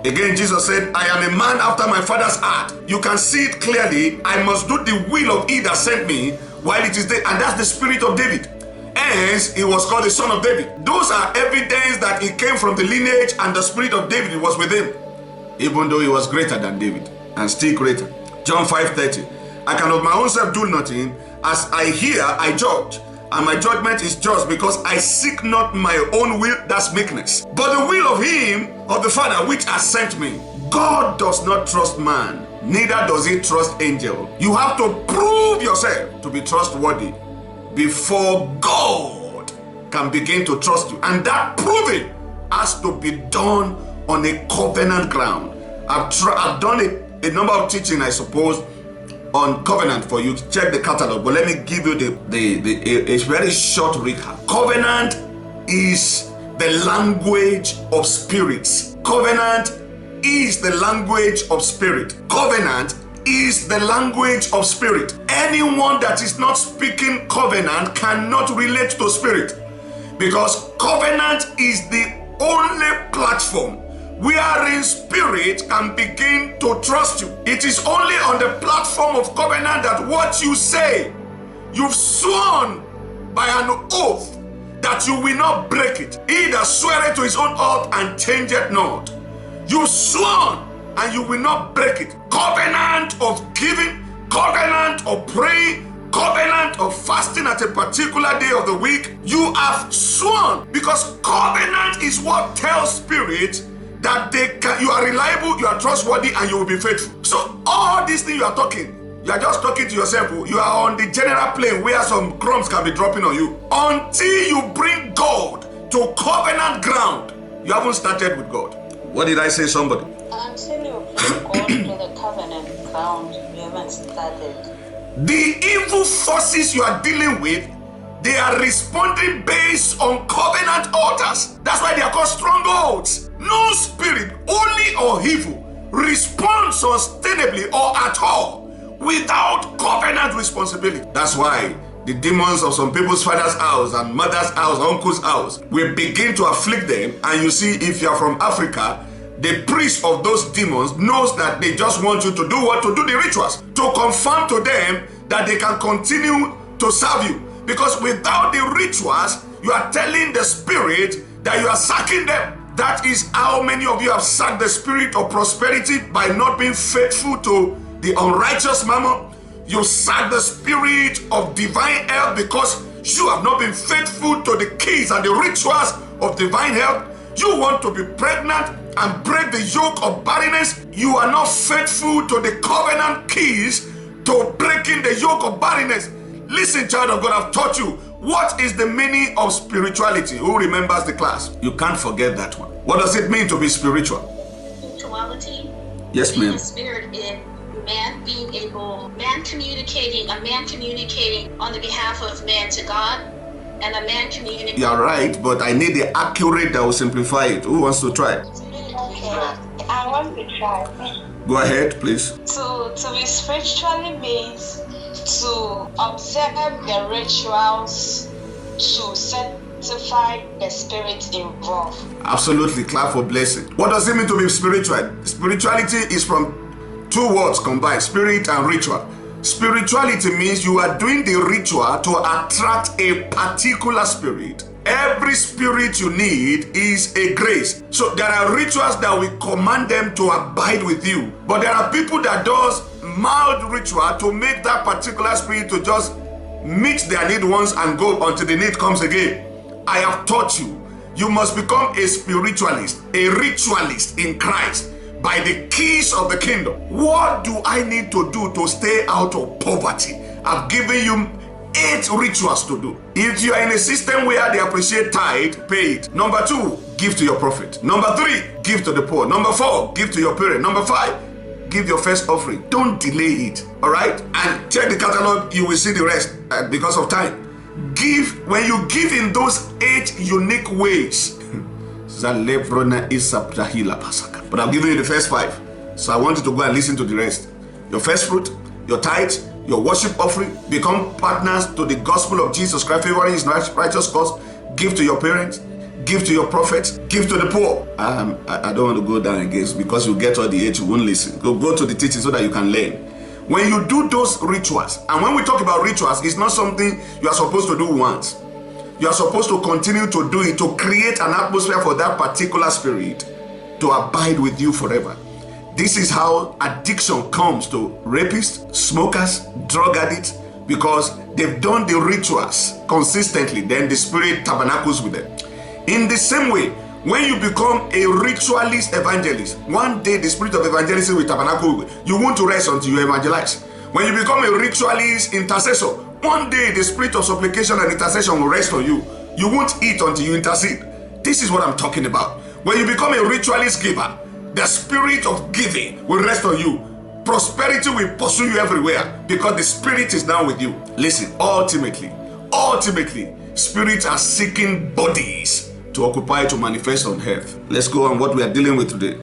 Again, Jesus said, I am a man after my father's heart. You can see it clearly. I must do the will of he that sent me while it is day. And that's the spirit of David. Hence, he was called the son of David. Those are evidence that he came from the lineage and the spirit of David was with him. Even though he was greater than David and still greater. John 5:30. I can of my own self do nothing. As I hear, I judge. And my judgment is just because I seek not my own will, that's meekness, but the will of him, of the Father, which has sent me. God does not trust man, neither does he trust angel. You have to prove yourself to be trustworthy before God can begin to trust you. And that proving has to be done on a covenant ground. I've done a number of teaching, I suppose, on covenant for you. Check the catalog, but let me give you a very short recap. Covenant is the language of spirits. Covenant is the language of spirit. Covenant is the language of spirit. Anyone that is not speaking covenant cannot relate to spirit, because covenant is the only platform wherein spirit can begin to trust you. It is only on the platform of covenant that what you say, you've sworn by an oath that you will not break it. He that sweareth to his own oath and changeth not. You've sworn and you will not break it. Covenant of giving, covenant of praying, covenant of fasting at a particular day of the week. You have sworn, because covenant is what tells spirit that you are reliable, you are trustworthy, and you will be faithful. So all these things you are talking, you are just talking to yourself. You are on the general plane where some crumbs can be dropping on you. Until you bring God to covenant ground, you haven't started with God. What did I say, somebody? Until you bring God to the covenant ground, you haven't started. The evil forces you are dealing with, they are responding based on covenant altars. That's why they are called strongholds. No spirit, holy or evil, responds sustainably or at all without covenant responsibility. That's why the demons of some people's father's house and mother's house, uncle's house, will begin to afflict them. And you see, if you are from Africa, the priest of those demons knows that they just want you to do what? To do the rituals, to confirm to them that they can continue to serve you. Because without the rituals, you are telling the spirit that you are sacking them. That is how many of you have sacked the spirit of prosperity by not being faithful to the unrighteous mammon. You sack the spirit of divine health because you have not been faithful to the keys and the rituals of divine health. You want to be pregnant and break the yoke of barrenness. You are not faithful to the covenant keys to breaking the yoke of barrenness. Listen, child of God, I've taught you what is the meaning of spirituality. Who remembers the class? You can't forget that one. What does it mean to be spiritual? Spirituality. Yes, ma'am. The spirit is man communicating on the behalf of man to God, and a man communicating. You're right, but I need the accurate that will simplify it. Who wants to try? Okay, I want to try. Go ahead, please. To be spiritually means to observe the rituals to sanctify the spirit involved. Absolutely, clap for blessing. What does it mean to be spiritual? Spirituality is from two words combined, spirit and ritual. Spirituality means you are doing the ritual to attract a particular spirit. Every spirit you need is a grace. So there are rituals that we command them to abide with you. But there are people that does mild ritual to make that particular spirit to just meet their need once and go until the need comes again. I have taught you, you must become a spiritualist, a ritualist in Christ by the keys of the kingdom. What do I need to do to stay out of poverty? I've given you 8 rituals to do. If you are in a system where they appreciate tithe, pay it. Number 2, give to your prophet. Number 3, give to the poor. Number 4, give to your parent. Number 5, give your first offering. Don't delay it, all right? And check the catalog, you will see the rest because of time. Give, when you give in those 8 unique ways. But I've given you the first 5. So I want you to go and listen to the rest. Your first fruit, your tithe, your worship offering, become partners to the gospel of Jesus Christ, favoring his righteous cause, give to your parents, Give to your prophets, give to the poor. I don't want to go down again because you get all the age, you won't listen. Go to the teaching so that you can learn. When you do those rituals, and when we talk about rituals, it's not something you are supposed to do once. You are supposed to continue to do it to create an atmosphere for that particular spirit to abide with you forever. This is how addiction comes to rapists, smokers, drug addicts, because they've done the rituals consistently, then the spirit tabernacles with them. In the same way, when you become a ritualist evangelist, one day the spirit of evangelism will tabernacle. You won't rest until you evangelize. When you become a ritualist intercessor, one day the spirit of supplication and intercession will rest on you. You won't eat until you intercede. This is what I'm talking about. When you become a ritualist giver, the spirit of giving will rest on you. Prosperity will pursue you everywhere because the spirit is now with you. Listen, ultimately, spirits are seeking bodies to occupy, to manifest on earth. Let's go on what we are dealing with today.